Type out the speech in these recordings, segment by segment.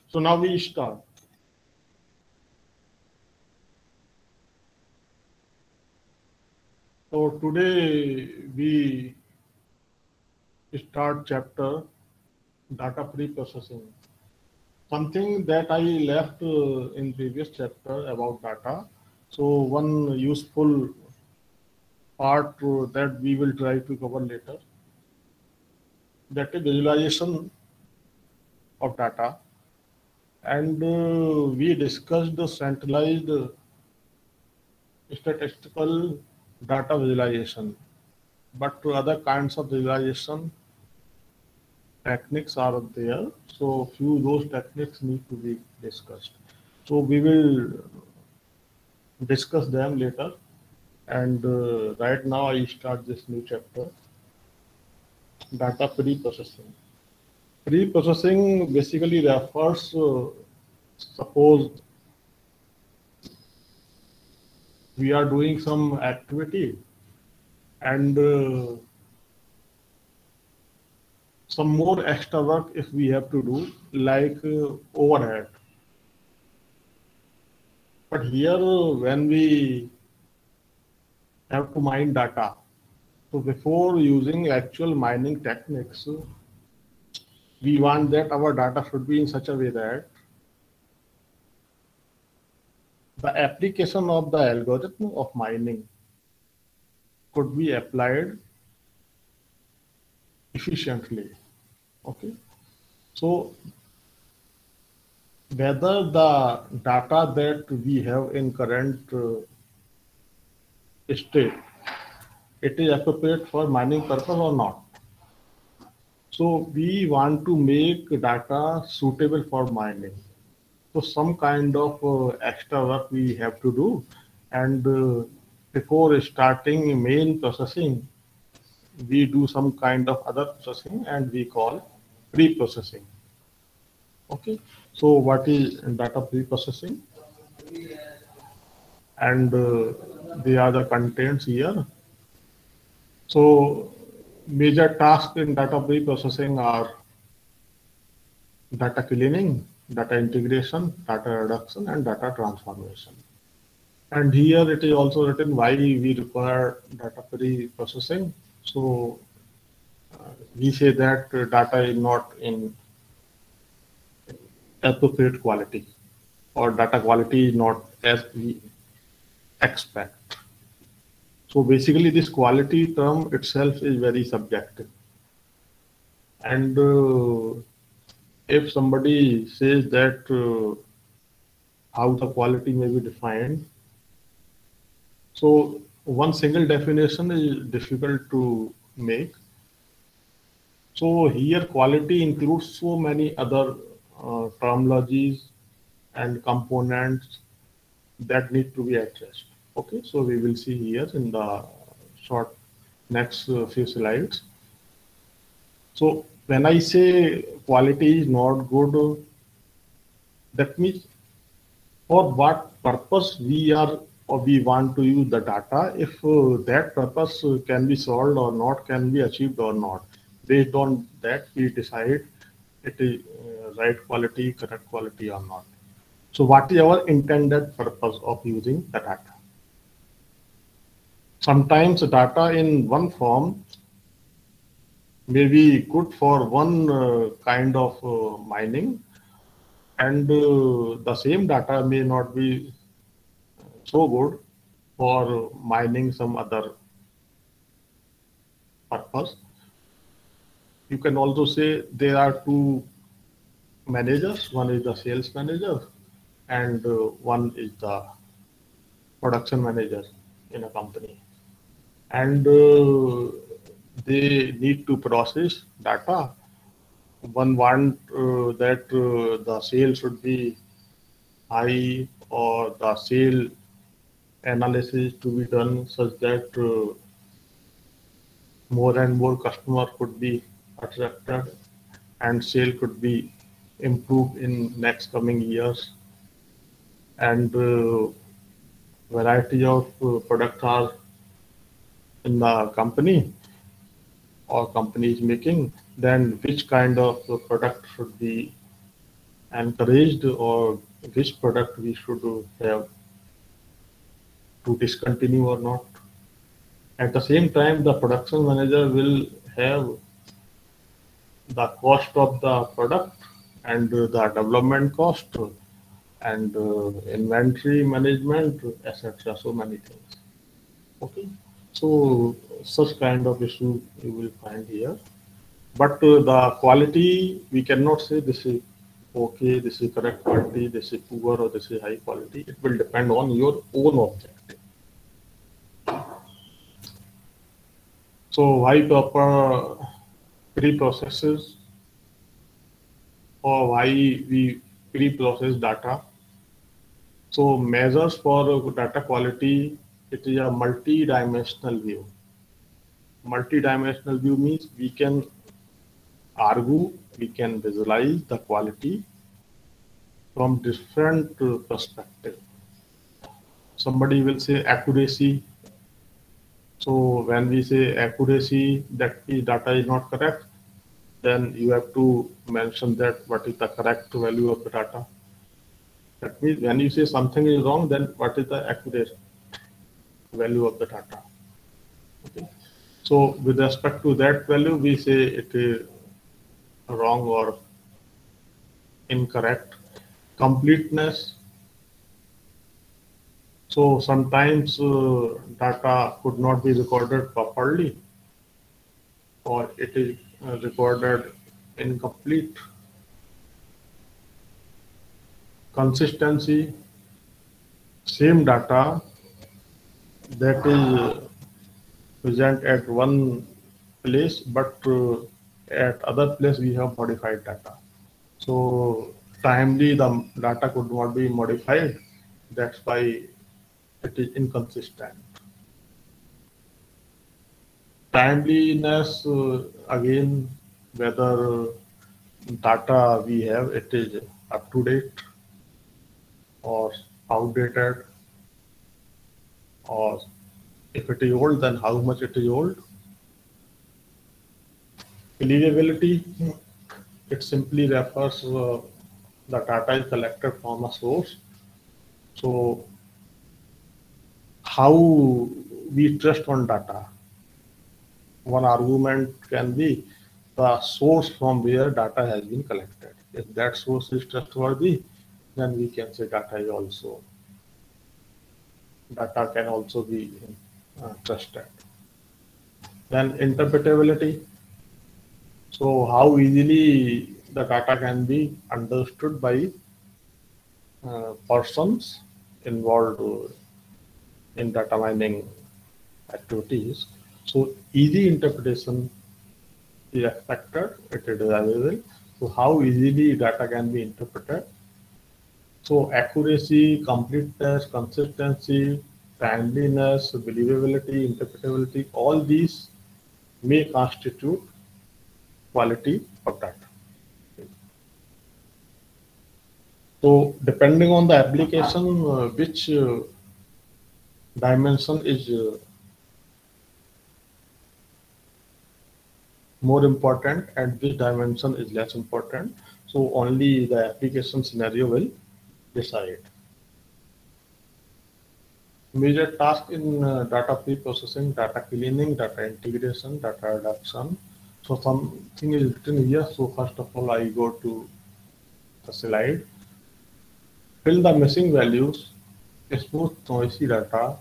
So now we start. So today we start chapter data pre-processing. Something that I left in previous chapter about data. So one useful part that we will try to cover later, that is visualization of data. And we discussed the centralized statistical data visualization. But to other kinds of visualization techniques are there. So few those techniques need to be discussed. So we will discuss them later. And right now I start this new chapter, data pre-processing. Pre-processing basically refers, suppose we are doing some activity and some more extra work if we have to do, like overhead. But here, when we have to mine data, so before using actual mining techniques, we want that our data should be in such a way that the application of the algorithm of mining could be applied efficiently. Okay. So whether the data that we have in current state, it is appropriate for mining purpose or not. So we want to make data suitable for mining. So some kind of extra work we have to do, and before starting main processing, we do some kind of other processing, and we call pre-processing. Okay. So what is data pre-processing? And the other contents here. So major tasks in data pre-processing are data cleaning, data integration, data reduction, and data transformation. And here it is also written why we require data pre-processing. So we say that data is not in appropriate quality, or data quality is not as we expect. So basically this quality term itself is very subjective. And if somebody says that how the quality may be defined, so one single definition is difficult to make. So here quality includes so many other terminologies and components that need to be addressed. Okay, so we will see here in the short next few slides. So when I say quality is not good, that means for what purpose we are or we want to use the data, if that purpose can be solved or not, can be achieved or not. Based on that, we decide it is right quality, correct quality or not. So what is our intended purpose of using the data? Sometimes data in one form may be good for one kind of mining, and the same data may not be so good for mining some other purpose. You can also say there are two managers. One is the sales manager, and one is the production manager in a company. And they need to process data. One want that the sale should be high, or the sale analysis to be done such that more and more customer could be attracted and sale could be improved in next coming years. And variety of products are in the company or company is making, then which kind of product should be encouraged or which product we should have to discontinue or not. At the same time, the production manager will have the cost of the product and the development cost and inventory management, etc. So many things. Okay. So such kind of issue you will find here. But the quality, we cannot say this is okay, this is correct quality, this is poor, or this is high quality. It will depend on your own objective. So why proper pre-processes, or why we pre-process data? So measures for data quality, it is a multi-dimensional view. Multi-dimensional view means we can argue, we can visualize the quality from different perspective. Somebody will say accuracy. So when we say accuracy, that the data is not correct, then you have to mention that what is the correct value of the data. That means when you say something is wrong, then what is the accurate value of the data? Okay. So with respect to that value, we say it is wrong or incorrect. Completeness. So sometimes data could not be recorded properly, or it is recorded incomplete. Consistency. Same data that is present at one place, but at other place we have modified data. So timely the data could not be modified. That's why it is inconsistent. Timeliness, again, whether data we have, it is up to date or outdated, or if it is old, then how much it is old. Believability, it simply refers the data is collected from a source. So how we trust on data? One argument can be the source from where data has been collected. If that source is trustworthy, then we can say data can also be trusted. Then interpretability. So how easily the data can be understood by persons involved in data mining activities. So easy interpretation is expected, it is available. So how easily data can be interpreted? So accuracy, completeness, consistency, timeliness, believability, interpretability, all these may constitute quality of data. So depending on the application, which dimension is more important and which dimension is less important. So only the application scenario will decide. Major tasks in data pre-processing, data cleaning, data integration, data reduction. So something is written here. So first of all, I go to the slide. Fill the missing values, smooth noisy data,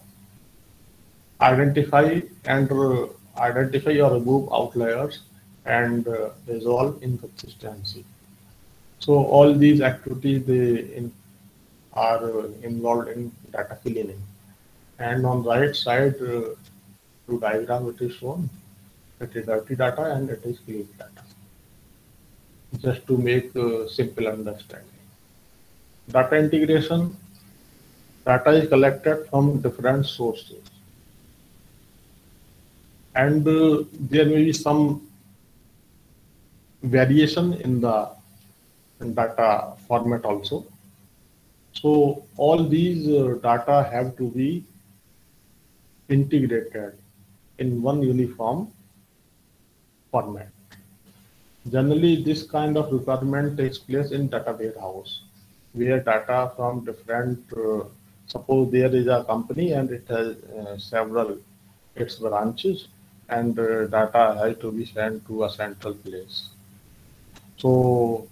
identify or remove outliers, and resolve inconsistency. So all these activities are involved in data cleaning. And on right side, through diagram it is shown, it is dirty data and it is clean data. Just to make simple understanding. Data integration, data is collected from different sources. And there may be some variation in the data format also. So all these data have to be integrated in one uniform format. Generally, this kind of requirement takes place in data warehouse, where data from different, suppose there is a company and it has several its branches, and data has to be sent to a central place. So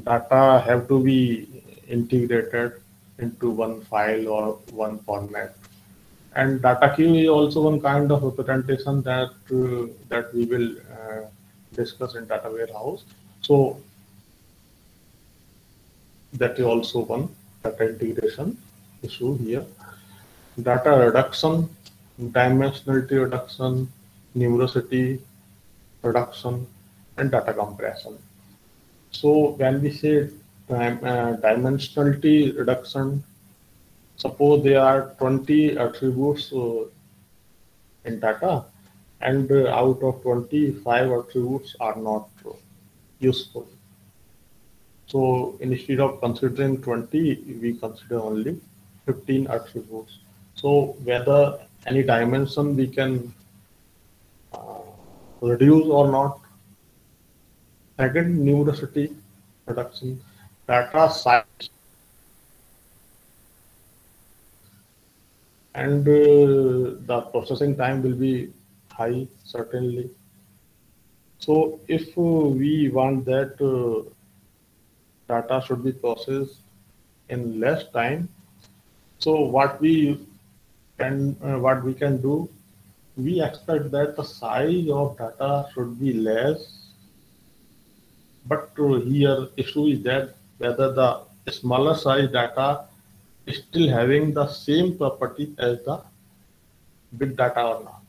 data have to be integrated into one file or one format. And data queue is also one kind of representation that we will discuss in data warehouse. So that is also one data integration issue here. Data reduction, dimensionality reduction, numerosity reduction, and data compression. So when we say dimensionality reduction, suppose there are 20 attributes in data, and out of 25 attributes are not useful. So instead of considering 20, we consider only 15 attributes. So whether any dimension we can reduce or not. Second, numerosity reduction, data size, and the processing time will be high, certainly. So if we want that data should be processed in less time, so what we can do, we expect that the size of data should be less, but here issue is that whether the smaller size data is still having the same property as the big data or not.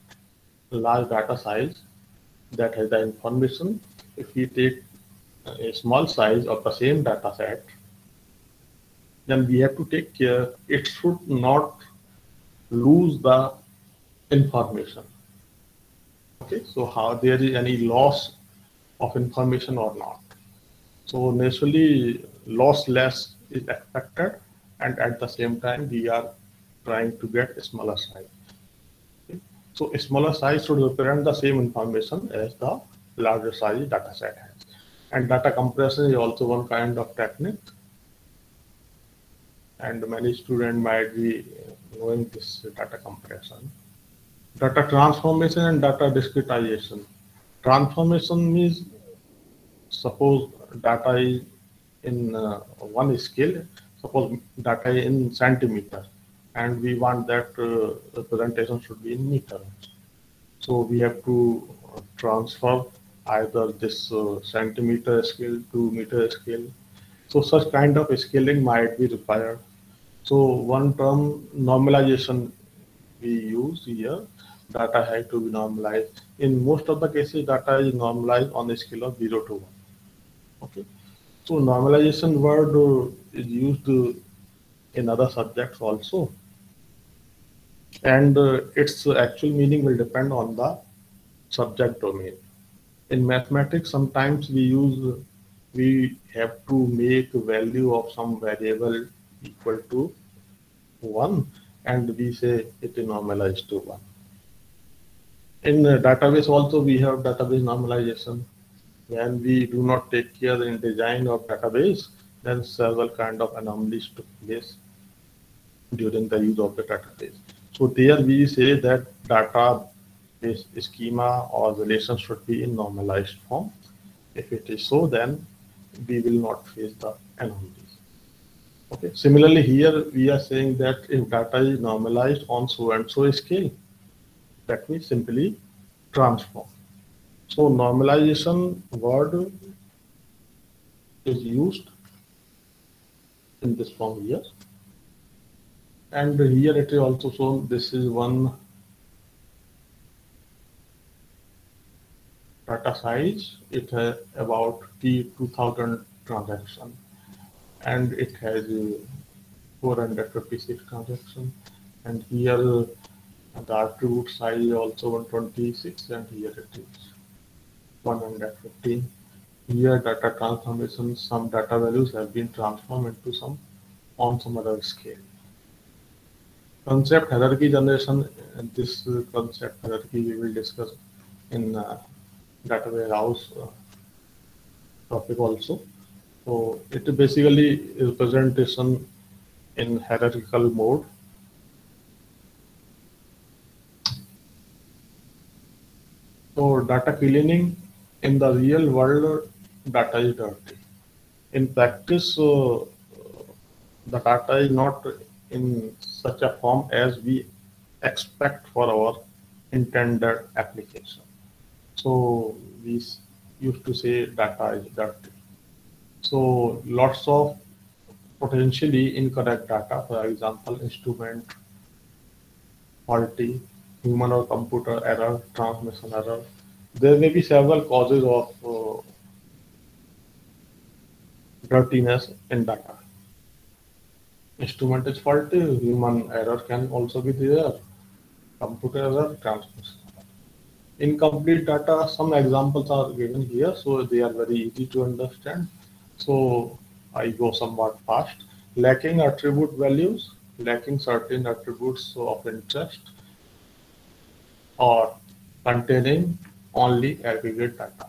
Large data size that has the information, if we take a small size of the same data set, then we have to take care it should not lose the information. Okay, so how there is any loss of information or not. So naturally loss less is expected, and at the same time we are trying to get a smaller size. Okay? So a smaller size should represent the same information as the larger size data set has. And data compression is also one kind of technique, and many students might be knowing this data compression. Data transformation and data discretization. Transformation means suppose data is in one scale, suppose data is in centimeter, and we want that representation should be in meters. So we have to transfer either this centimeter scale to meter scale. So such kind of scaling might be required. So one term normalization we use here, data has to be normalized. In most of the cases, data is normalized on a scale of 0 to 1. Okay. So normalization word is used in other subjects also. And its actual meaning will depend on the subject domain. In mathematics, sometimes we have to make value of some variable equal to 1, and we say it is normalized to 1. In database also we have database normalization. When we do not take care in design of database, then several kind of anomalies took place during the use of the database. So there we say that database schema or relation should be in normalized form. If it is so, then we will not face the anomalies. Okay. Similarly, here we are saying that if data is normalized on so and so scale, that means simply transform. So normalization word is used in this form here. And here it is also shown, this is one data size. It has about 2000 transactions, and it has 456 transactions. And here the attribute size is also 126, and here it is 115. Here data transformation, some data values have been transformed into some on some other scale. Concept hierarchy generation, this concept hierarchy we will discuss in data warehouse topic also. So it is basically representation in hierarchical mode. So data cleaning in the real world, data is dirty. In practice, the data is not in such a form as we expect for our intended application. So we used to say data is dirty. So lots of potentially incorrect data, for example, instrument faulty, human or computer error, transmission error. There may be several causes of dirtiness in data. Instrument is faulty, human error can also be there, computer error, transmission error. Incomplete data, some examples are given here, so they are very easy to understand. So I go somewhat fast. Lacking attribute values, lacking certain attributes of interest, or containing only aggregate data.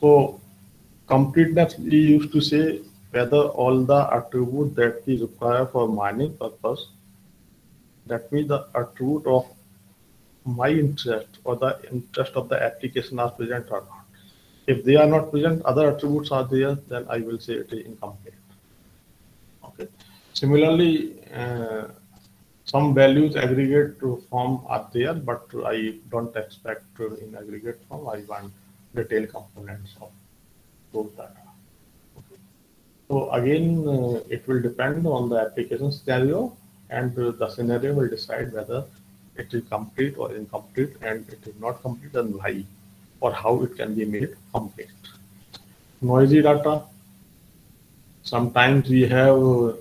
So completeness, we used to say whether all the attributes that we require for mining purpose, that means the attribute of my interest or the interest of the application are present or not. If they are not present, other attributes are there, then I will say it is incomplete. Okay. Similarly, some values aggregate form are there, but I don't expect in aggregate form. I want detailed components of those data. Okay. So again, it will depend on the application scenario, and the scenario will decide whether it is complete or incomplete, and it is not complete, then why, or how it can be made complete. Noisy data. Sometimes we have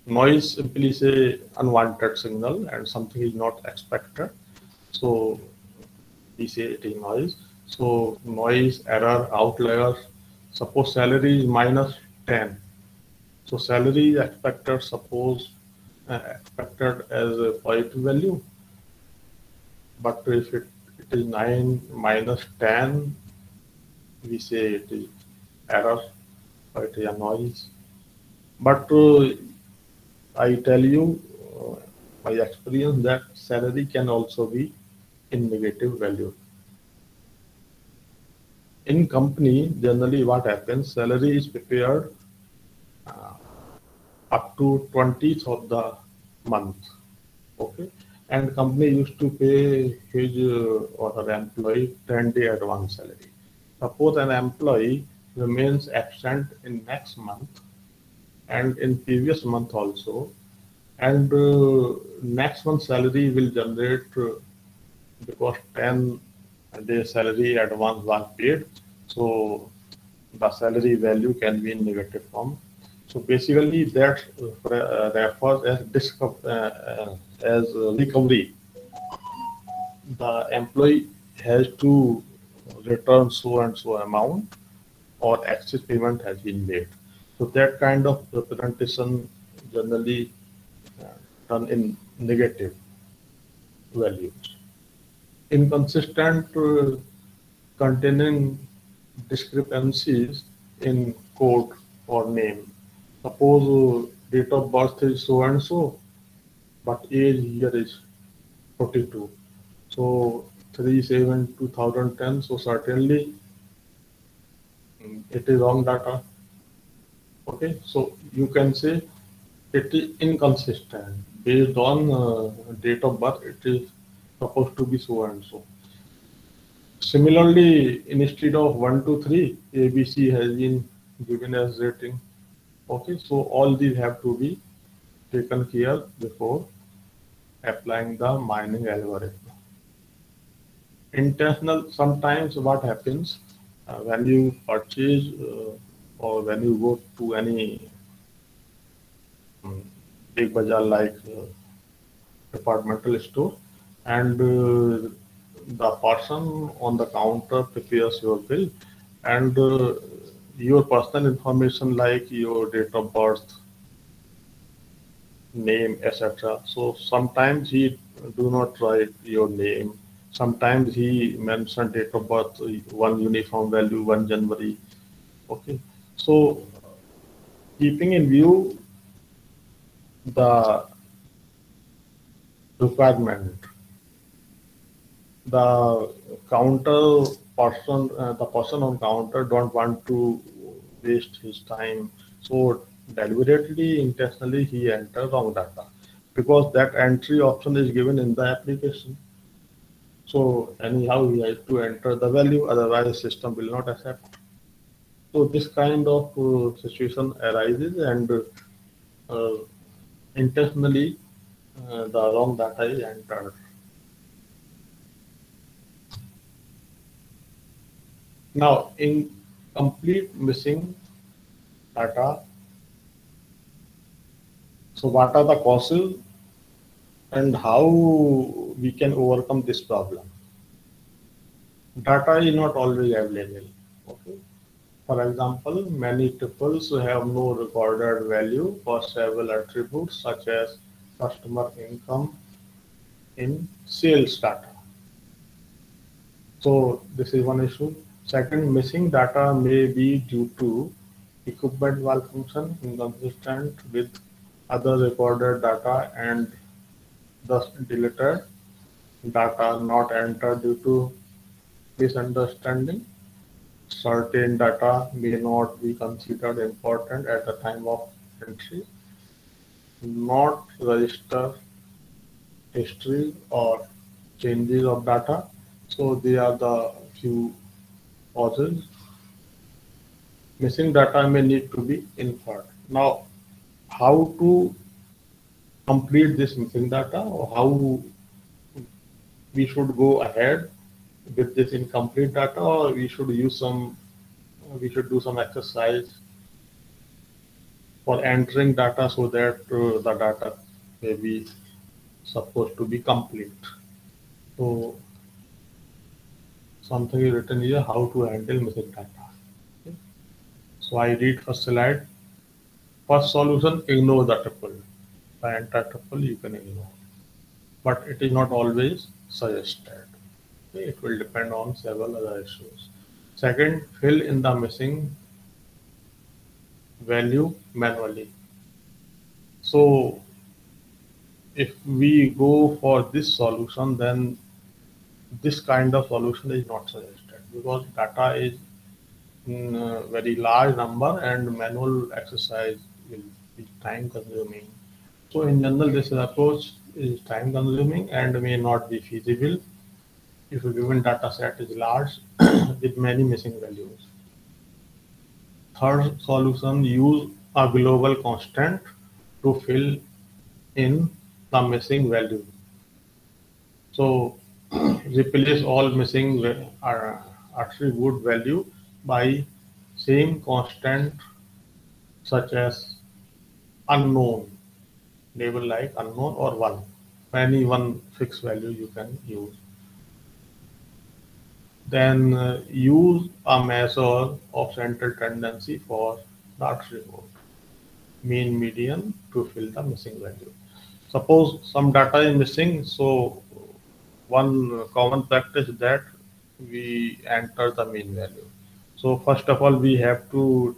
noise, simply say unwanted signal, and something is not expected. So we say it is noise. So noise, error, outliers. Suppose salary is minus 10. So salary is expected, suppose expected as a positive value. But if it is 9 minus 10, we say it is error, or it is a noise. But I tell you, my experience, that salary can also be in negative value. In company, generally what happens, salary is prepared up to 20th of the month. Okay. And company used to pay his or her employee 10-day advance salary. Suppose an employee remains absent in next month and in previous month also, and next month's salary will generate because 10 days salary advance was paid, so the salary value can be in negative form. So basically that refers as recovery. The employee has to return so and so amount, or excess payment has been made. So that kind of representation generally done in negative values. Inconsistent containing discrepancies in code or name. Suppose date of birth is so and so, but age here is 42. So 3/7/2010. So certainly it is wrong data. Okay, so you can say it is inconsistent based on date of birth. It is supposed to be so and so. Similarly, instead of 1, 2, 3, ABC has been given as rating. Okay, so all these have to be taken care before applying the mining algorithm. Intentional, sometimes what happens when you purchase or when you go to any big bazaar like departmental store, and the person on the counter prepares your bill, and your personal information like your date of birth, name, etc. So sometimes he do not write your name. Sometimes he mentioned date of birth, one uniform value, 1 January. Okay, so keeping in view the requirement, the counter person, the person on counter don't want to waste his time. So deliberately, intentionally, he enters wrong data because that entry option is given in the application. So anyhow, he has to enter the value, otherwise the system will not accept. So this kind of situation arises, and uh, intentionally the wrong data is entered. Now, in complete missing data, so what are the causes and how we can overcome this problem? Data is not always available. Okay. For example, many tuples have no recorded value for several attributes such as customer income in sales data. So this is one issue. Second, missing data may be due to equipment malfunction, inconsistent with other recorded data, and thus deleted data not entered due to misunderstanding. Certain data may not be considered important at the time of entry, not register history or changes of data. So they are the few causes. Missing data may need to be inferred. Now, how to complete this missing data, or how we should go ahead with this incomplete data, or we should do some exercise for entering data so that the data may be supposed to be complete. So something is written here, how to handle missing data. Okay. So I read first slide. First solution, ignore the tuple. If I enter tuple, you can ignore. But it is not always suggested. Okay. It will depend on several other issues. Second, fill in the missing value manually. So if we go for this solution, then this kind of solution is not suggested because data is in a very large number and manual exercise will be time consuming. So in general, this approach is time consuming and may not be feasible if a given data set is large with many missing values. Third solution, use a global constant to fill in the missing value. So replace all missing attribute value by same constant such as unknown, label like unknown or one. Any one fixed value you can use. Then use a measure of central tendency for the attribute, mean median to fill the missing value. Suppose some data is missing, so one common practice that we enter the mean value. So first of all, we have to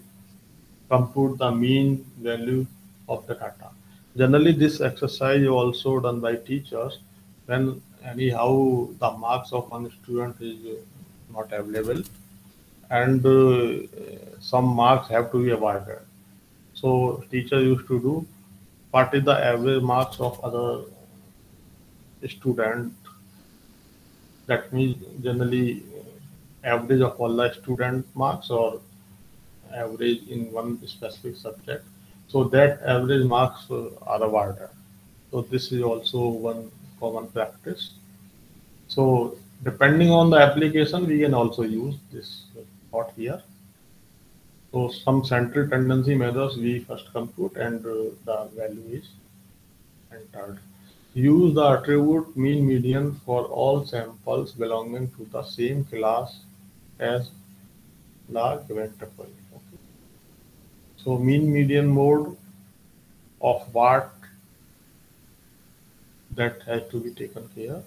compute the mean value of the data. Generally, this exercise is also done by teachers when anyhow the marks of one student is not available and some marks have to be avoided. So teacher used to do what is the average marks of other student. That means generally average of all the student marks or average in one specific subject. So that average marks are awarded. So this is also one common practice. So depending on the application, we can also use this thought here. So some central tendency measures we first compute and the value is entered. Use the attribute mean median for all samples belonging to the same class as the given tuple. Okay. So mean median mode of what that has to be taken care.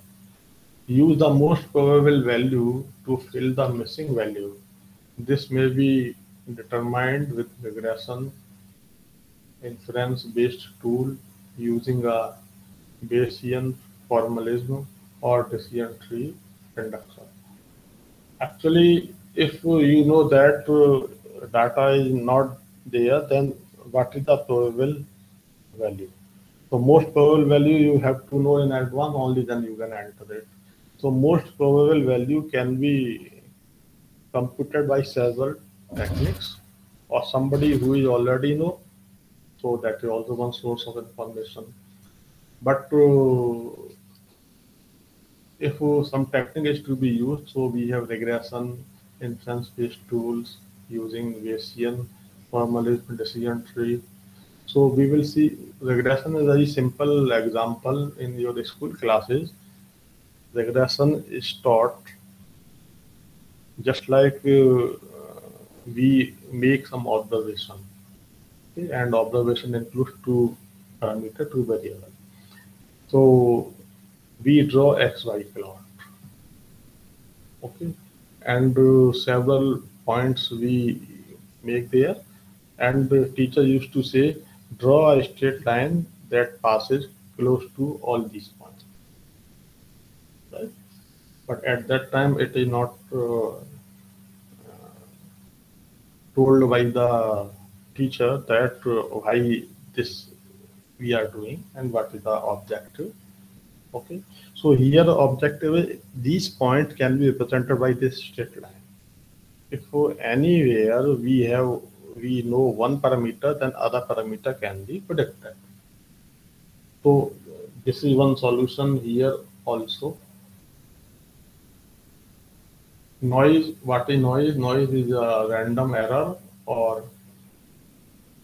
Use the most probable value to fill the missing value. This may be determined with regression inference-based tool using a Bayesian formalism or decision tree induction. Actually, if you know that data is not there, then what is the probable value? So most probable value you have to know in advance, only then you can enter it. So most probable value can be computed by several techniques or somebody who is already know. So that is also one source of information. But if some technique is to be used, so we have regression, inference-based tools using Bayesian formalism decision tree. So we will see regression is a very simple example in your school classes. Regression is taught just like we make some observation. Okay? And observation includes two parameter, two variable. So we draw XY plot. Okay, and several points we make there, and the teacher used to say draw a straight line that passes close to all these points, right? But at that time it is not told by the teacher that why this we are doing and what is the objective. Okay, so here the objective is these points can be represented by this straight line. If anywhere we know one parameter, then other parameter can be predicted. So this is one solution here also. Noise, what is noise? Noise is a random error or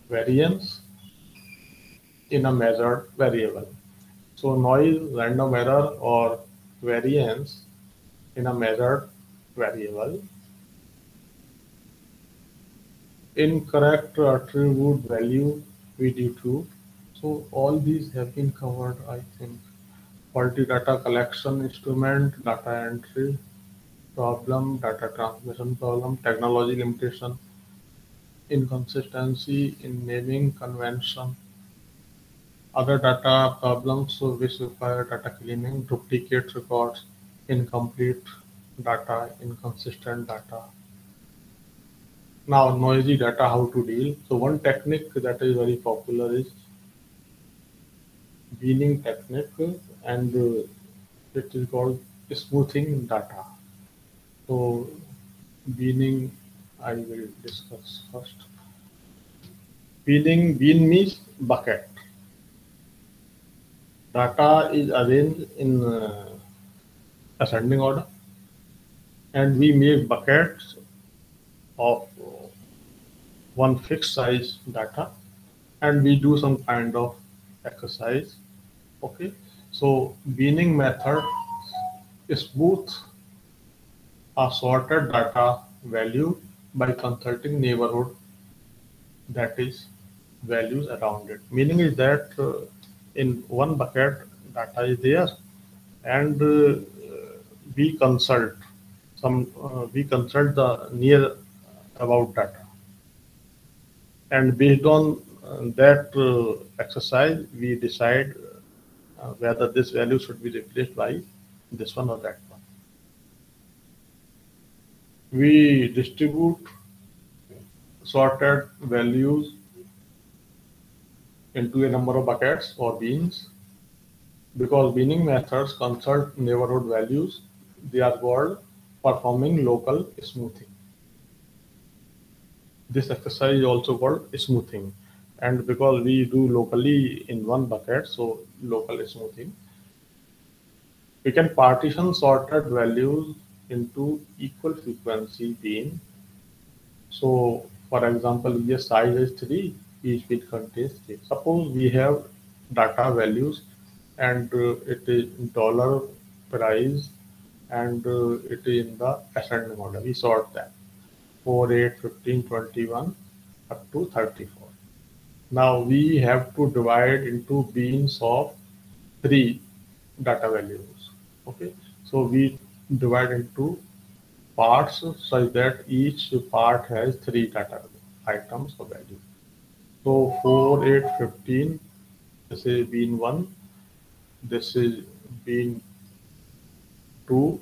variance in a measured variable. So noise, random error or variance in a measured variable. Incorrect attribute value we do true. So all these have been covered, I think. Faulty data collection instrument, data entry problem, data transmission problem, technology limitation, inconsistency in naming convention, other data problems which require data cleaning, duplicate records, incomplete data, inconsistent data. Now, noisy data, how to deal. So one technique that is very popular is Binning technique, and it is called smoothing data. So Binning, I will discuss first. Bean means bucket. Data is arranged in ascending order, and we make buckets of one fixed size data, and we do some kind of exercise. Okay, so binning method smooth a sorted data value by consulting neighborhood, that is values around it. Meaning is that in one bucket data is there, and we consult we consult the near about data, and based on that exercise we decide whether this value should be replaced by this one or that one. We distribute sorted values into a number of buckets or beans. Because binning methods consult neighborhood values, they are called performing local smoothing. This exercise is also called smoothing, and because we do locally in one bucket, so local smoothing. We can partition sorted values into equal frequency bean. So for example, here size is 3, each bit contains 3. Suppose we have data values and it is dollar price, and it is in the ascending order. We sort that 4, 8, 15, 21 up to 34. Now we have to divide into beans of 3 data values. Okay, so we divide into parts such that each part has 3 data values. items of value. So 4, 8, 15, this is bean 1, this is bean 2,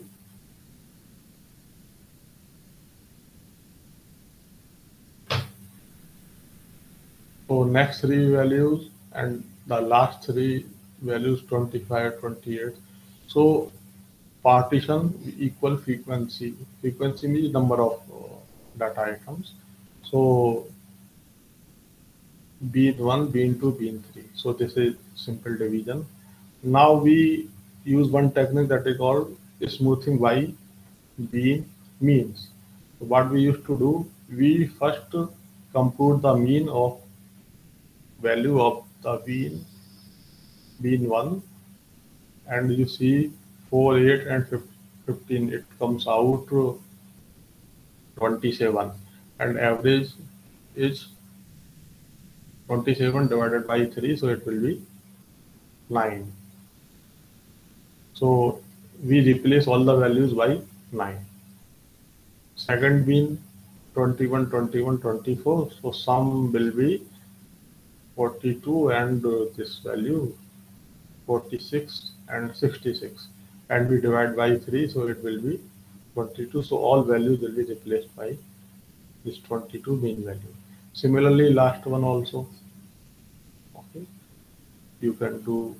so next three values and the last three values 25, 28. So partition equal frequency. Frequency means number of data items. So bean 1, bean 2, bean 3. So this is simple division. Now we use one technique that is called smoothing by bean means. So what we used to do, we first compute the mean of value of the bean 1, and you see 4, 8 and 15, it comes out 27, and average is 27 divided by 3, so it will be 9. So we replace all the values by 9. Second bean 21, 21, 24, so sum will be 42 and this value 46 and 66, and we divide by 3, so it will be 22. So all values will be replaced by this 22 mean value. Similarly, last one also. Okay, you can do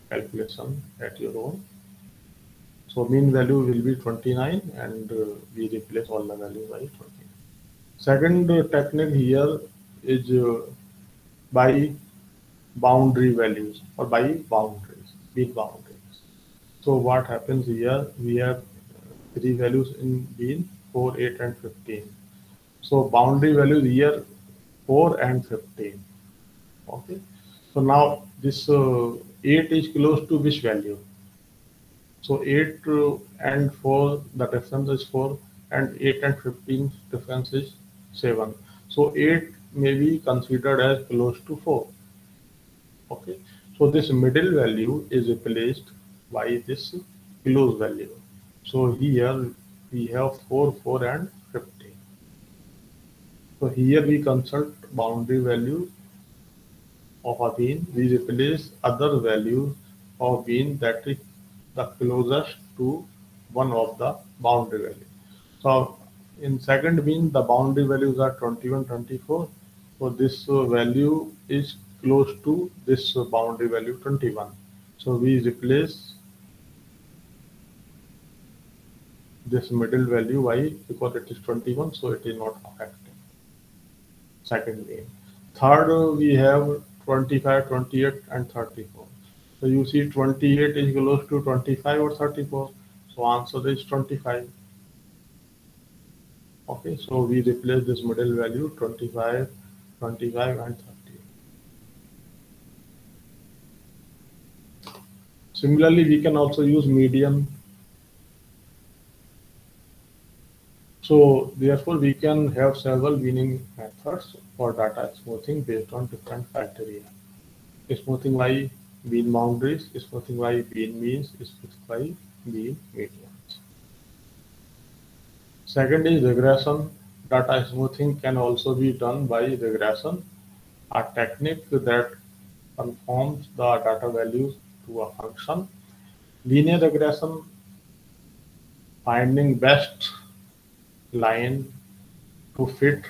calculation at your own. So mean value will be 29, and we replace all the values by 29. Second technique here is by boundary values or by boundaries, bean boundaries. So what happens here, we have three values in bean 4, 8 and 15. So boundary values here 4 and 15. Okay. So now this 8 is close to which value? So 8 and 4, the difference is 4, and 8 and 15 difference is 7. So 8 may be considered as close to 4. Okay, so this middle value is replaced by this close value. So here we have 4, 4 and 15. So here we consult boundary value of a bean. We replace other values of bean that is the closest to one of the boundary value. So in second bean, the boundary values are 21, 24. So this value is close to this boundary value 21. So we replace this middle value by, because it is 21, so it is not affected. Second bean. Third, we have 25, 28 and 34. So you see 28 is close to 25 or 34. So answer is 25. Okay, so we replace this middle value 25, 25 and 30. Similarly, we can also use median. So therefore, we can have several meaning methods for data smoothing based on different criteria. Smoothing by bean boundaries, smoothing by bean means, smoothing by bean medians. Second is regression. Data smoothing can also be done by regression, a technique that conforms the data values to a function. Linear regression, finding best line to fit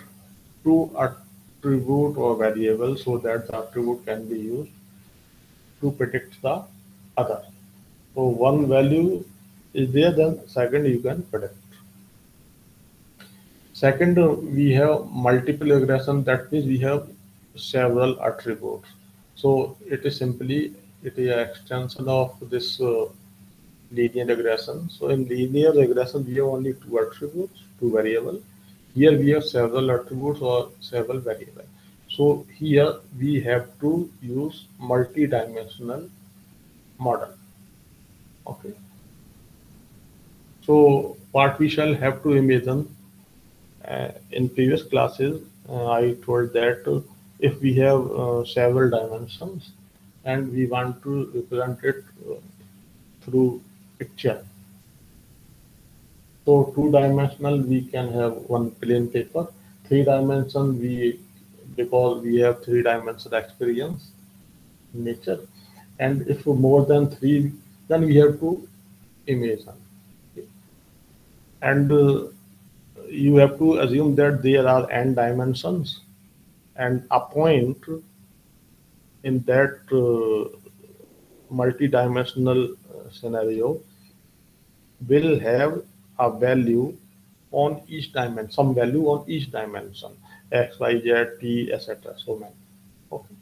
two attribute or variable so that the attribute can be used to predict the other. So one value is there, then second you can predict. Second, we have multiple regression. That means we have several attributes. So it is simply, it is an extension of this linear regression. So in linear regression, we have only two attributes, two variables. Here we have several attributes or several variables. So here we have to use multi-dimensional model. Okay. So what we shall have to imagine, in previous classes, I told that if we have several dimensions and we want to represent it through picture. So two-dimensional, we can have one plain paper. three dimension, because we have three-dimensional experience in nature, and if more than three, then we have to imagine, and you have to assume that there are n dimensions, and a point in that multi-dimensional scenario will have a value on each dimension, some value on each dimension, x, y, z, t, etc. So many. Okay.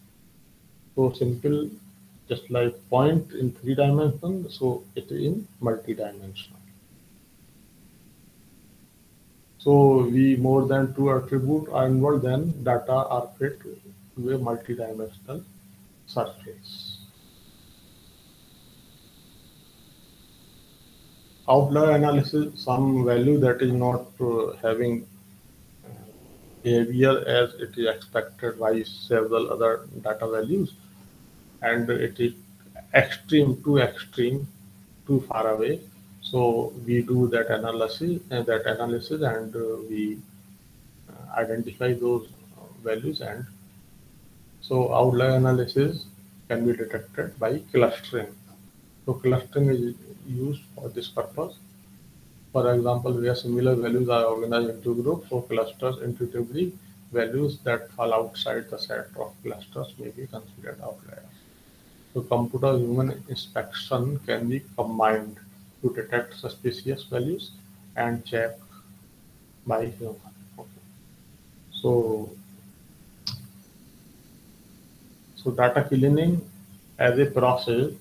So simple, just like point in three dimension, so it is in multi-dimensional. So we more than two attributes are involved, then data are fit to a multi-dimensional surface. Outlier analysis, some value that is not having behavior as it is expected by several other data values, and it is extreme, too far away. So we do that analysis, and we identify those values, and so outlier analysis can be detected by clustering. So clustering is used for this purpose. For example, where similar values are organized into groups or clusters intuitively, values that fall outside the set of clusters may be considered outliers. So computer-human inspection can be combined to detect suspicious values and check by human. Okay. So, data cleaning as a process.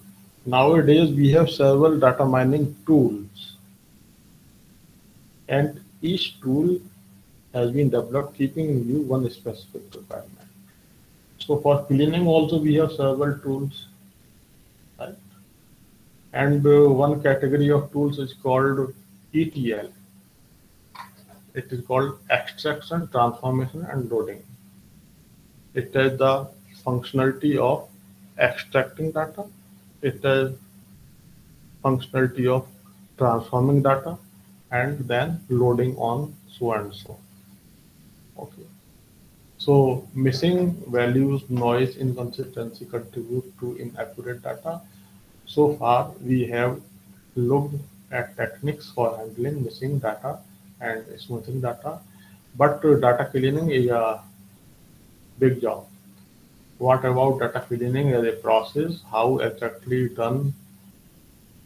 Nowadays, we have several data mining tools, and each tool has been developed keeping in view one specific requirement. So for cleaning also we have several tools, right? And one category of tools is called ETL. It is called extraction, transformation, and loading. It has the functionality of extracting data. It has functionality of transforming data, and then loading on so and so. Okay. So missing values, noise, inconsistency contribute to inaccurate data. So far, we have looked at techniques for handling missing data and smoothing data, but data cleaning is a big job. What about data cleaning as a process? How exactly done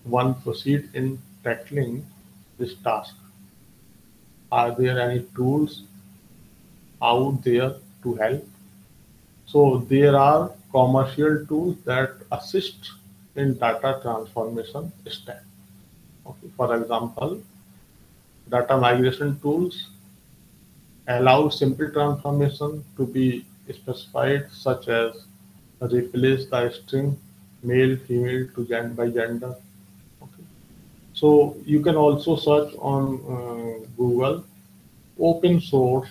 one proceed in tackling this task? Are there any tools out there to help? So there are commercial tools that assist in data transformation step. Okay. For example, data migration tools allow simple transformation to be specified, such as replace the string male, female to by gender. Okay. So you can also search on Google open source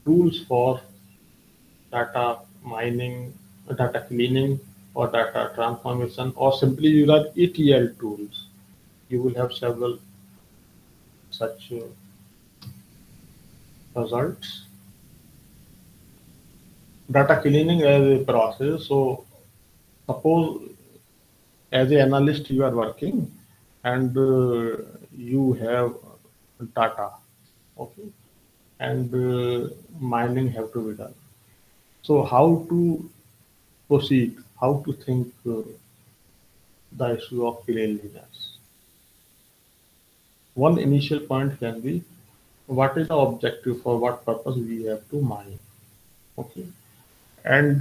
tools for data mining, data cleaning, or data transformation, or simply use our ETL tools. You will have several such results. Data cleaning as a process. So suppose as an analyst you are working, and you have data, okay, and mining have to be done. So how to proceed? How to think the issue of cleanliness? One initial point can be, what is the objective, for what purpose we have to mine, okay, and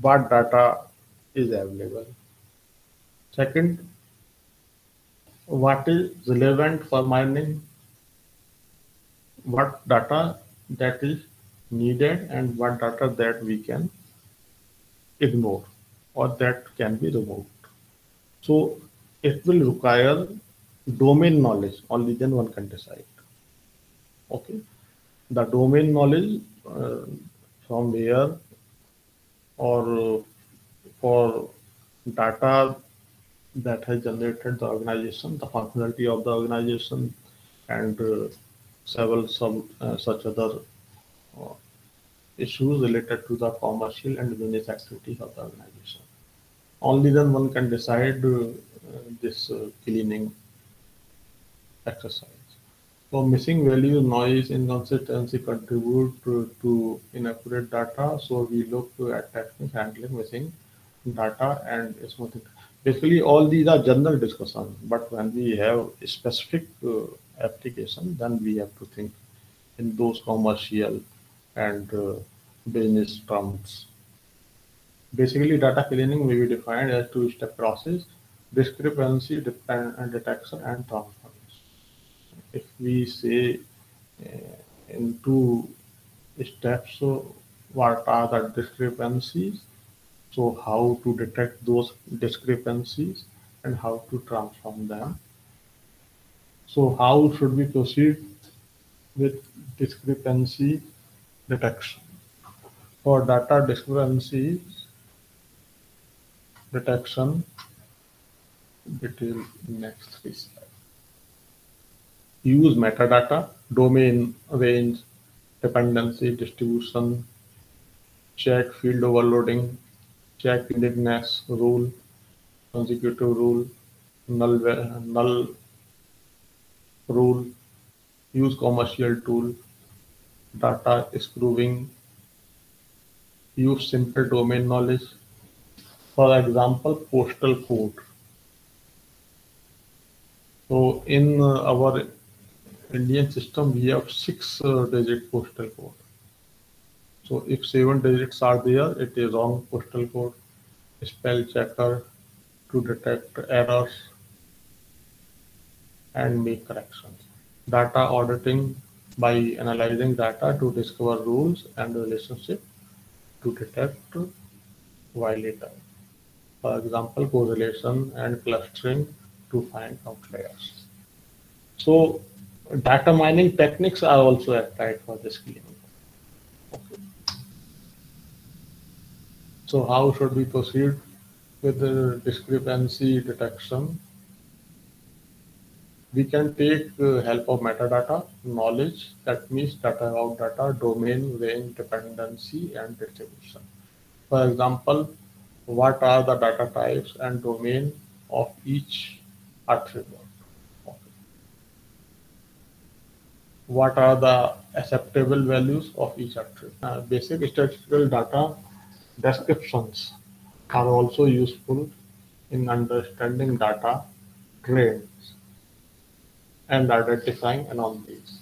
what data is available. Second, what is relevant for mining, what data that is needed, and what data that we can ignore or that can be removed. So it will require domain knowledge, only then one can decide. Okay, the domain knowledge from where, or for data that has generated the organization, the functionality of the organization, and several such other uh, issues related to the commercial and business activities of the organization. Only then one can decide this cleaning exercise. So missing values, noise, inconsistency contribute to inaccurate data. So we look at techniques handling missing data and smoothing. Basically, all these are general discussion, but when we have a specific application, then we have to think in those commercial and business terms. Basically, data cleaning may be defined as two-step process: discrepancy and detection and transformation. If we say in two steps, so what are the discrepancies? So how to detect those discrepancies and how to transform them. So how should we proceed with discrepancy detection? For data discrepancy detection, detail next 3 slides. Use metadata, domain, range, dependency, distribution, check field overloading, check uniqueness rule, consecutive rule, null rule, use commercial tool, data screwing, use simple domain knowledge. For example, postal code. So in our Indian system, we have 6-digit postal code. So if 7 digits are there, it is wrong postal code. Spell checker to detect errors and make corrections. Data auditing by analyzing data to discover rules and relationship to detect violator. For example, correlation and clustering to find outliers. So data mining techniques are also applied for this cleaning. Okay. So how should we proceed with the discrepancy detection? We can take help of metadata, knowledge, that means data about data, domain, range, dependency, and distribution. For example, what are the data types and domain of each attribute? Okay. What are the acceptable values of each attribute? Basic statistical data descriptions are also useful in understanding data trends and identifying anomalies.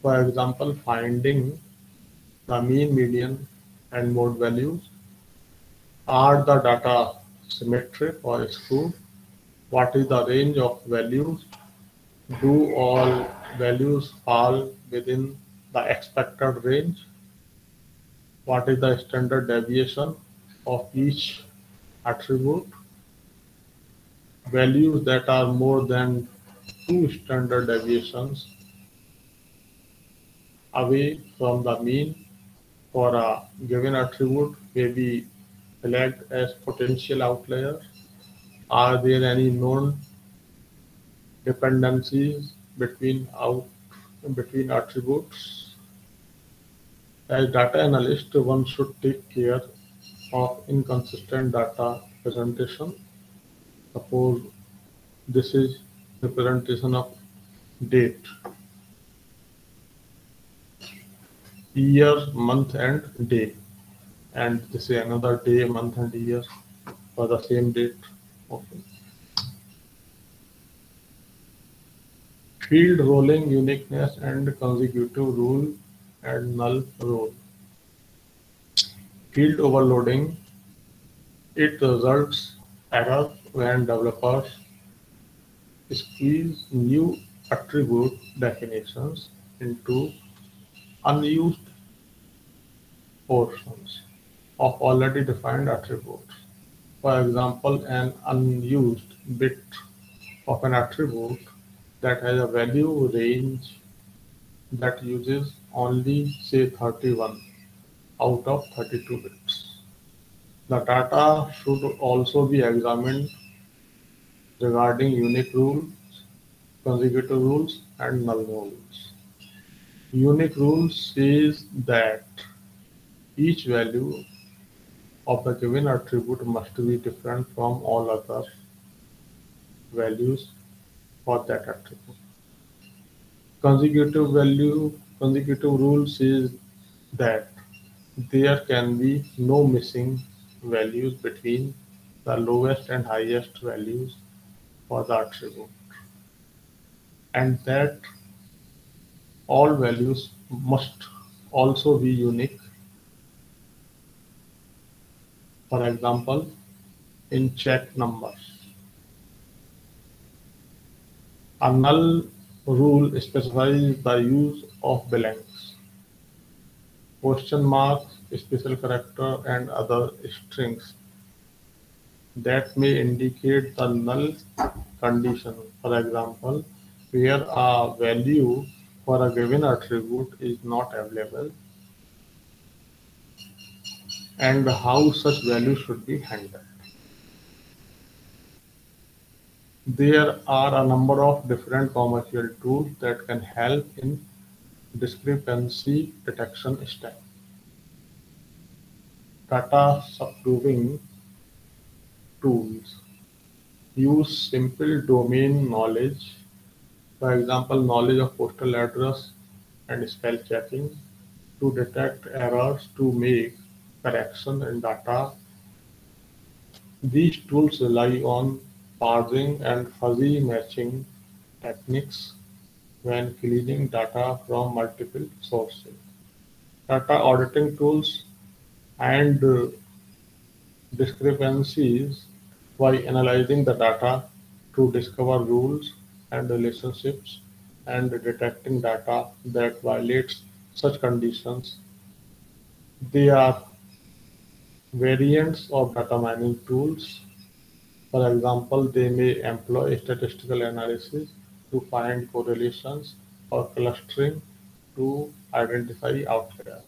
For example, finding the mean, median, and mode values. Are the data symmetric or skewed? What is the range of values? Do all values fall within the expected range? What is the standard deviation of each attribute? Values that are more than 2 standard deviations away from the mean for a given attribute may be flagged as potential outliers. Are there any known dependencies between attributes? As data analyst, one should take care of inconsistent data presentation. Suppose this is representation of date, year, month, and day, and this is another day, month, and year for the same date. Okay. Field rolling, uniqueness, and consecutive rule and null rule. Field overloading, it results error when developers squeeze new attribute definitions into unused portions of already defined attributes. For example, an unused bit of an attribute that has a value range that uses only, say, 31 out of 32 bits. The data should also be examined regarding unique rules, consecutive rules, and null rules. Unique rule says that each value of the given attribute must be different from all other values for that attribute. Consecutive rule says that there can be no missing values between the lowest and highest values for the attribute, and that all values must also be unique. For example, in check numbers, a null rule specifies the use of blanks, question marks, special character, and other strings that may indicate the null condition. For example, where a value for a given attribute is not available and how such value should be handled. There are a number of different commercial tools that can help in discrepancy detection step. Data subproving tools use simple domain knowledge, for example, knowledge of postal address and spell checking, to detect errors to make correction in data. These tools rely on parsing and fuzzy matching techniques when cleaning data from multiple sources. Data auditing tools and discrepancies by analyzing the data to discover rules and relationships and detecting data that violates such conditions. They are variants of data mining tools. For example, they may employ statistical analysis to find correlations or clustering to identify outliers.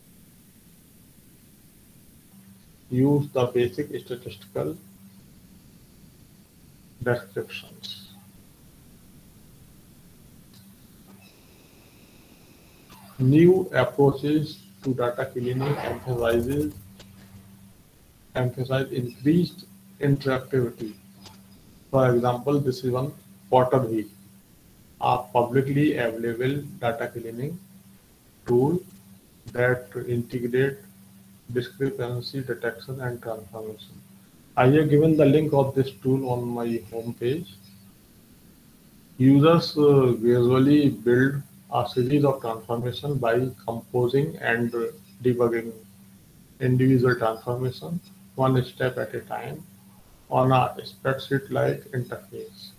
Use the basic statistical descriptions. New approaches to data cleaning emphasize increased interactivity. For example, this is one Potterwheel, a publicly available data cleaning tool that integrate discrepancy detection and transformation. I have given the link of this tool on my home page. Users visually build a series of transformations by composing and debugging individual transformations one step at a time on a spreadsheet-like interface.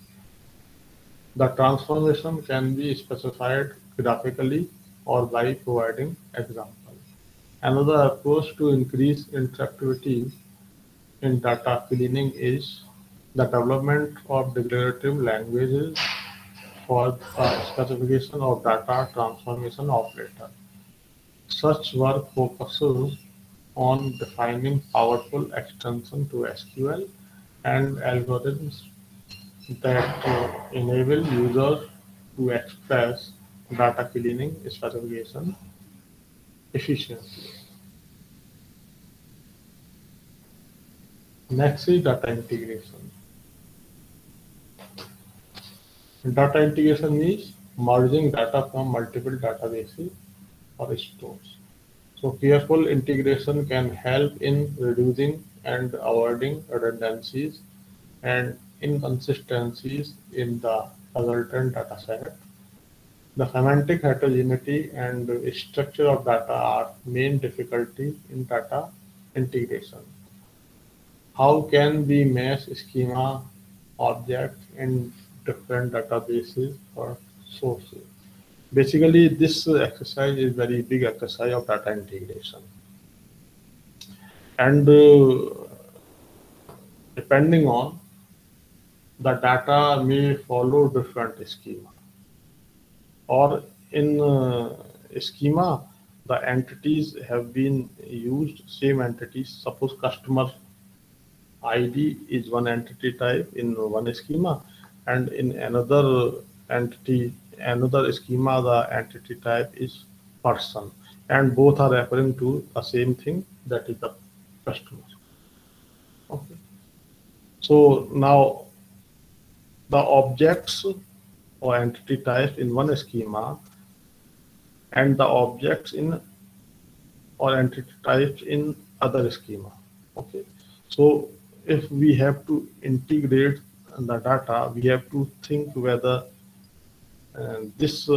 The transformation can be specified graphically or by providing examples. Another approach to increase interactivity in data cleaning is the development of declarative languages for the specification of data transformation operator. Such work focuses on defining powerful extensions to SQL and algorithms that enable users to express data cleaning specification efficiently. Next is data integration. Data integration means merging data from multiple databases or stores. So careful integration can help in reducing and avoiding redundancies and inconsistencies in the resultant dataset. The semantic heterogeneity and structure of data are main difficulty in data integration. How can we mesh schema objects in different databases or sources? Basically, this exercise is very big exercise of data integration. And depending on the data may follow different schema. Or in schema, the entities have been used, same entities. Suppose customer ID is one entity type in one schema, and in another entity, another schema, the entity type is person, and both are referring to the same thing, that is the customer. Okay. So now the objects or entity types in one schema and the objects in or entity types in other schema. Okay. So if we have to integrate the data, we have to think whether this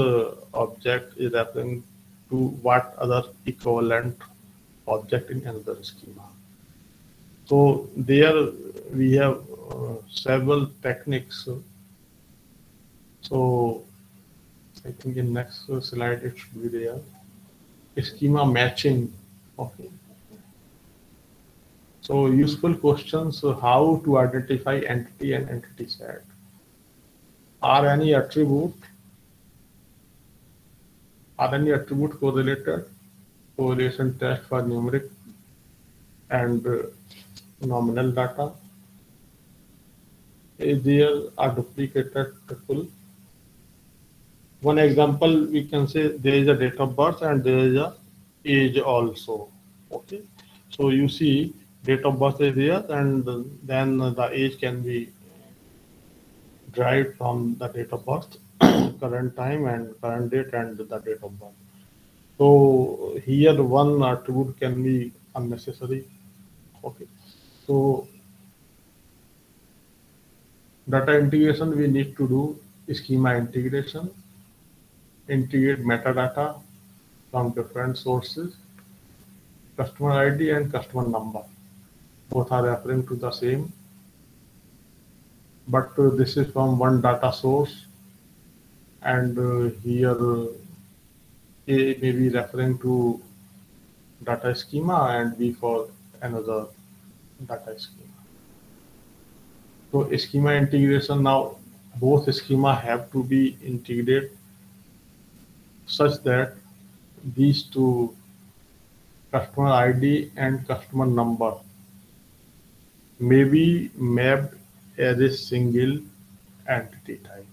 object is referring to what other equivalent object in another schema. So there we have several techniques. So I think in next slide it should be there. Schema matching. Okay. So useful questions: how to identify entity and entity set? Are any attribute correlated? Correlation test for numeric and nominal data. Is there a duplicated tuple? One example we can say there is a date of birth and there is a age also. Okay, so you see date of birth is there, and then the age can be derived from the date of birth, current time and current date and the date of birth. So here one attribute can be unnecessary. Okay, so data integration we need to do schema integration, integrate metadata from different sources, customer ID and customer number. Both are referring to the same, but this is from one data source, and here A may be referring to data schema and B for another data schema. So schema integration, now both schema have to be integrated such that these two, customer ID and customer number, may be mapped as a single entity type.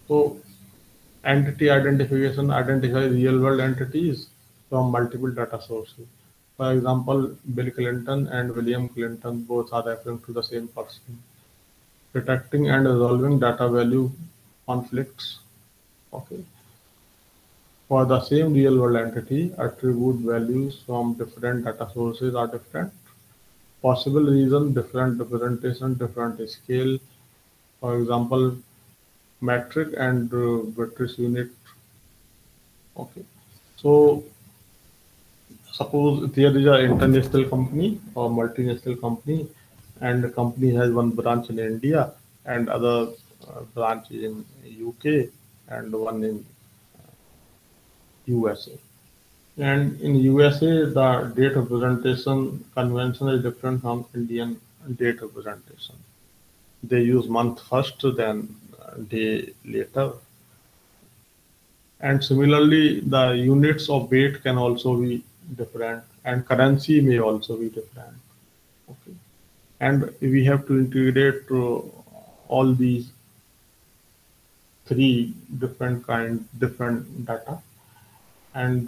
So entity identification identifies real world entities from multiple data sources. For example, Bill Clinton and William Clinton both are referring to the same person. Detecting and resolving data value conflicts. Okay. For the same real world entity, attribute values from different data sources are different. Possible reason, different representation, different scale. For example, metric and British unit. Okay. So suppose there is an international company or multinational company, and the company has one branch in India and other branch in UK and one in USA. And in USA, the date representation convention is different from Indian date representation. They use month first, then day later. And similarly, the units of weight can also be different, and currency may also be different. Okay. And we have to integrate all these three different data, and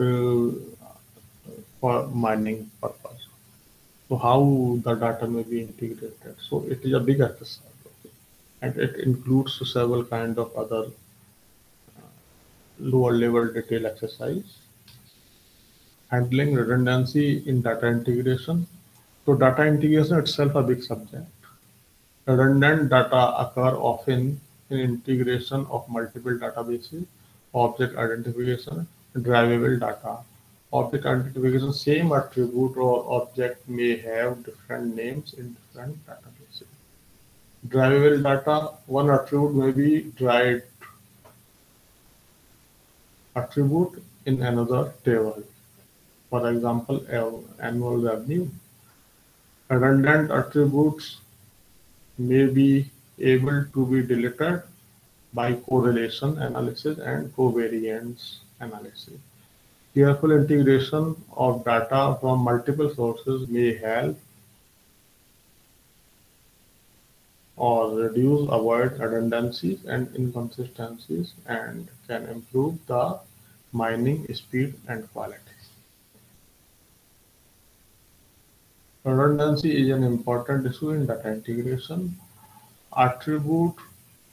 for mining purpose. So how the data may be integrated? So it is a big exercise, okay? And it includes several kind of other lower level detail exercise. Handling redundancy in data integration. So data integration itself a big subject. Redundant data occur often in integration of multiple databases. Object identification, drivable data. Object identification, same attribute or object may have different names in different databases. Drivable data, one attribute may be derived attribute in another table. For example, annual revenue. Redundant attributes may be able to be deleted by correlation analysis and covariance analysis. Careful integration of data from multiple sources may help. or reduce, avoid redundancies and inconsistencies, and can improve the mining speed and quality. Redundancy is an important issue in data integration. Attribute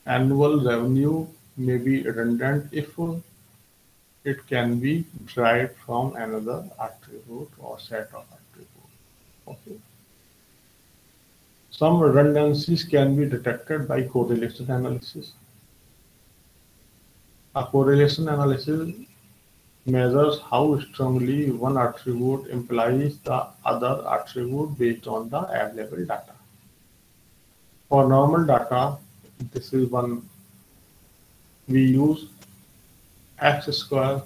annual revenue may be redundant if it can be derived from another attribute or set of attributes. Okay. Some redundancies can be detected by correlation analysis. A correlation analysis measures how strongly one attribute implies the other attribute based on the available data. For normal data, this is one we use X square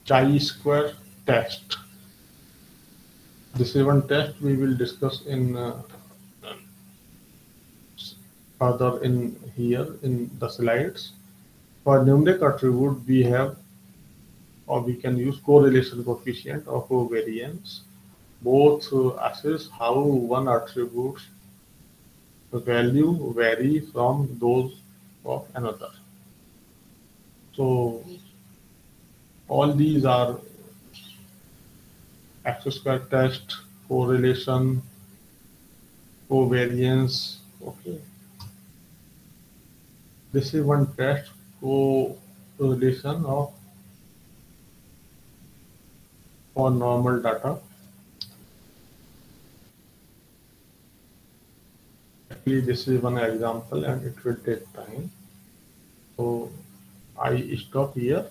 chi-square test. This is one test we will discuss in further in here in the slides. For numeric attribute, we have or we can use correlation coefficient or covariance. Both assess how one attribute's value vary from those of another. So all these are X square test, correlation, covariance. Okay, this is one test correlation of for normal data. Actually, this is one example and it will take time. So I stop here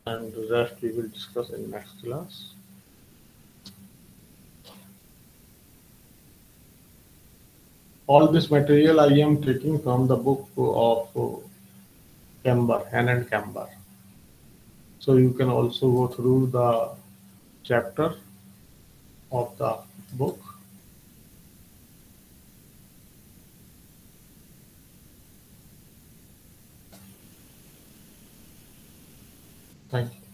and the rest we will discuss in next class. All this material I am taking from the book of Camber, Hen and Camber. So you can also go through the chapter of the book. Thank you.